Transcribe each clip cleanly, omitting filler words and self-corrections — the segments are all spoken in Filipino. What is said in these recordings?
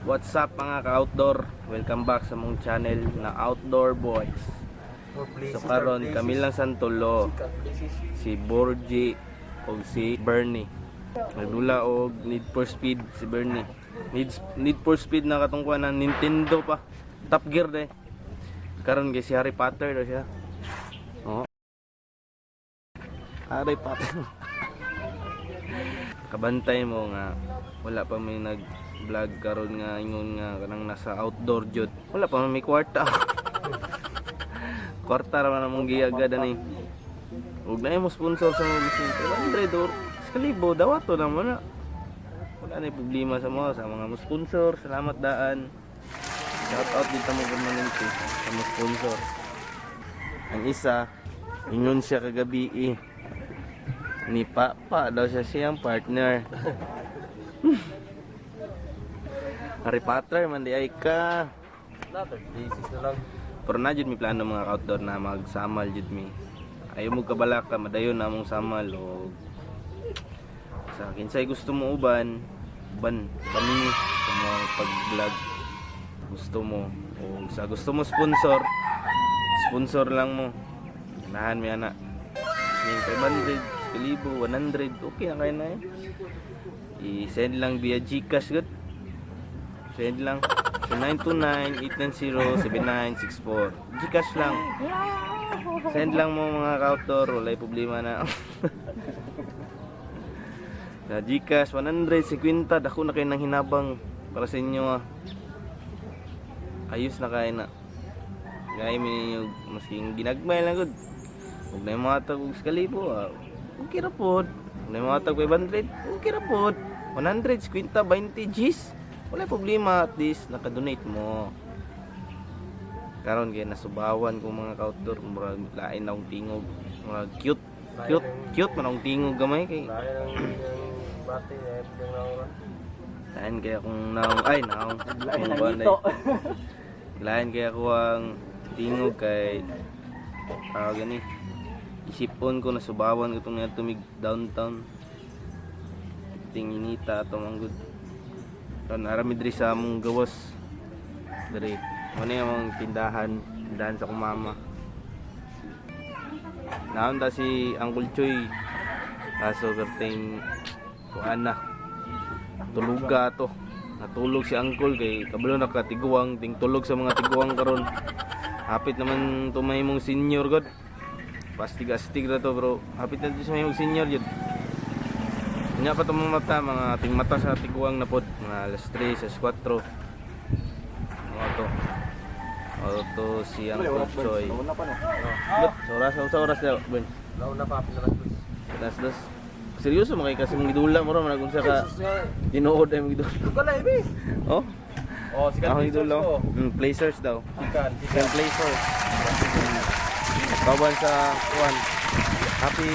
What's up mga ka-outdoor? Welcome back sa mong channel na Outdoor Boys. So karon kami lang santulo, si Borgie o si Bernie. Nagdula og Need for Speed si Bernie. Need for Speed na katungkuan ng Nintendo pa. Top Gear de. Karon kay si Harry Potter daw siya. Oh. Harry Potter. Kabantay mo nga wala pa may nag-vlog karon nga ingon nga kanang nasa outdoor jud. Wala pa may kwarta. Kwarta ra man among giagad ani. Ug na mo sponsor sa mga bisin. 100 or kalibo dawato na mo na. Wala na problema sa mga mo sponsor. Salamat daan. Shout out dito mo permanente sa mga sponsor. Ang isa ingon siya kagabi ni Papa daw siya siyang partner. Harry Potter man di ay ka. Basis na lang. Pero na jud mi plano mga outdoor na magsamal jud mi. Ayaw mo kabalaka madayon na mong samal o sa kinsay gusto mo uban bani sa mga pag-vlog gusto mo o sa gusto mo sponsor lang mo. Nahan mi ana. Ning 500 1,000, 100, okay na kayo na eh. I-send lang via Gcash good. Send lang sa 929-890-7964. Gcash lang. Send lang mo mga ka-outdoor, wala problema na. Sa Gcash 150, dako na kayo ng hinabang para sa inyo ayos na kayo na. Gaya minyo masking ginagmay lang good. Huwag na yung mga tagog sa kalibo okay ra pod. Wala mga tag 500, okay ra pod. 100, 50, 20 Gs. Wala problema, at least naka-donate mo. Karon kay nasubawan ko mga ka-outdoor, murag lain na akong tingog. Murag cute man akong tingog gamay kay. Bati naura. Lain kay akong naong lain kay ako ang tingog kay gani. Isipon ko nasubawan ko itong tumig downtown tinginita ato manggod ron arami diri sa among gawas diri ano yung tindahan sa kumama naon ta si Uncle Choy kaso gerteng kuana tuluga to natulog si Uncle kay kabalo nakatiguang ting tulog sa mga tiguang karon hapit naman tumay mong senior god pastig-astig na to bro. Hapit na dito sa mga senior yun. Nga pa itong mga ating mata sa tiguang na pod. Mga alas 3, alas 4. Mga to. O to si Uncle Choy. Nauna pa no? Sa oras daw. Nauna pa, pinalas. Alas 2. Seryoso mga kasi mong gidula mo rin. Kung siya ka tinuod ay mong gidula. Kala ibi. Oh? Oh, sikat Placers ko. Placers daw. Sikat. Placers. Kawan sa kuwan. Happy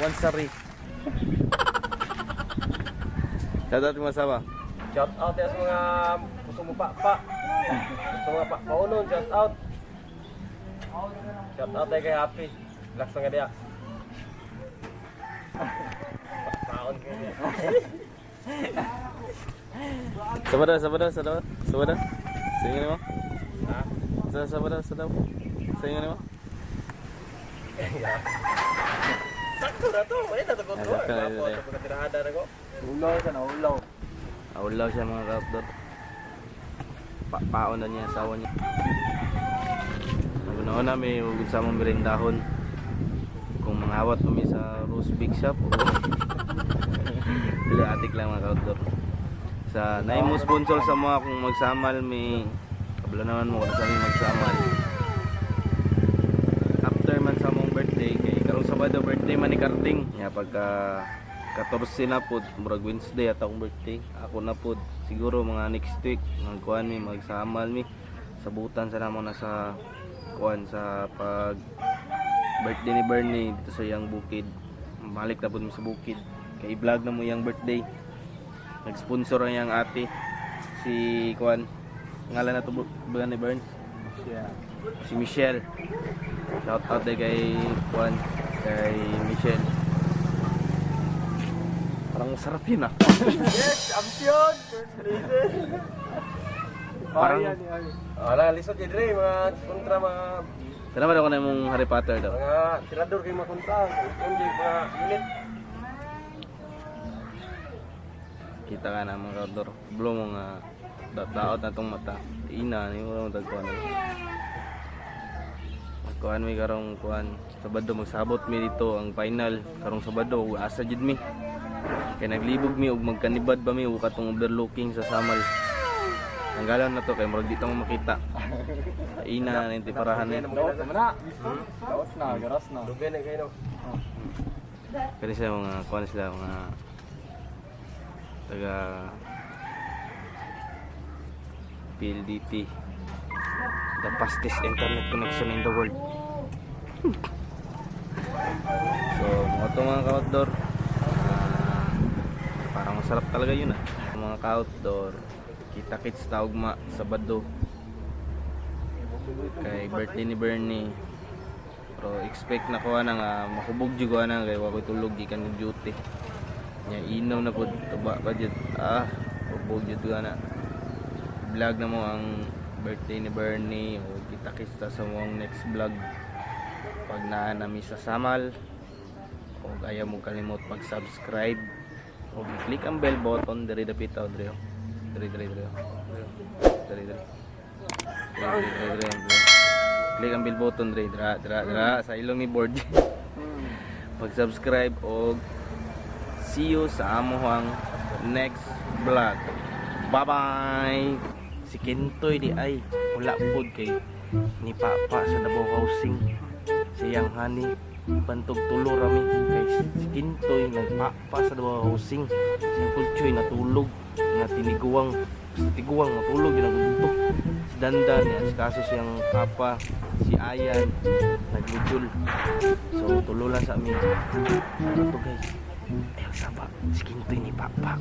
Wansari. Shout out mga sama. Shout out ya sa mga gusto mo pa. Gusto mo pa. Paunon, shout out. Shout out tayo kay Happy. Relax na nga diya. Paon kayo diya. Sabada. Singin mo? Ha? Sabada. Singin mo? Sakto na to. Ay, natakot ko. Sakto na Mapo, ito. pagkatirada na ko. Ulaw siya mga ka-outdoor. Paon na niya, asawa niya. Nagunaon na may hugod sa mong merendahon. Kung mangawat kami sa Rose Big Shop. Dili atik lang mga ka-outdoor. Sa naimo sponsor sa mga kung magsamal may kabla naman mo kung saan magsamal. After man sa mong birthday kay karong Sabado birthday man ni Karting. Ya pagka 14 na pod, murag Wednesday at akong birthday. Ako na pod siguro mga next week magkuan mi magsamal mi. Sabutan sa namo na sa kuan sa pag birthday ni Bernie dito sa yang bukid. Balik na pod mi sa bukid. Kay vlog na mo yang birthday. Nag-sponsor ang yang ate si kuan ngalan na to ba ni Bern? Si Michelle. Shout out kay kuan kay Michelle. Parang sarap yun ah. Yes, champion! First reason! Parang Wala, lisod yun rin, mga kontra, mga Salamat ako na mong Harry Potter daw. tirador kayo mga kontra, kundi mga unit. Kita ka na mga kador. Blow mo nga daot na tong mata. Ina ni mo tagkuan. Kuan mi karong kuan. Sabado magsabot mi dito ang final karong Sabado asa jud mi. Kay naglibog mi og magkanibad ba mi ug katong overlooking sa Samal. Tanggalan na to kay murag di ta mo makita. Ina na yung parahan ni. Daot naman na. Daot na, garas na. Dugay na kayo, no? Kani sila mga kuan sila mga taga PLDT, the fastest internet connection in the world. So mga to mga ka-outdoor, parang masarap talaga yun mga ka-outdoor. Kita-kits na ugma Sabado kay birthday ni Bernie. Pero expect na ko na nga makubog jud ko na kay wa koy tulog gikan ng duty. Nya inaw na pud tuba pa jud. Kubog jud ko na. Vlog na mo ang birthday ni Bernie o kita-kits ta sa mong next vlog. Pag naa nami sa Samal o ayaw mo kalimot mag-subscribe o click ang bell button diri dapita diri. Diri. Click ang bell button diri dira sa ilong ni board. Mag-subscribe og see you sa amohang next vlog. Bye-bye. Si Kintoy di ay wala pod kay ni Papa sa Davao Housing. Siyang hani bantog tulo rami kay si Kintoy nagpapa sa Davao Housing. Si Kulchoy natulog nga tiniguang matulog yun ang gusto. Si Dandan yan kaso siyang Papa, si Ayan naglujul. So tulo lang sa amin. Ano to guys? Ayaw saba si Kintoy ni Papa.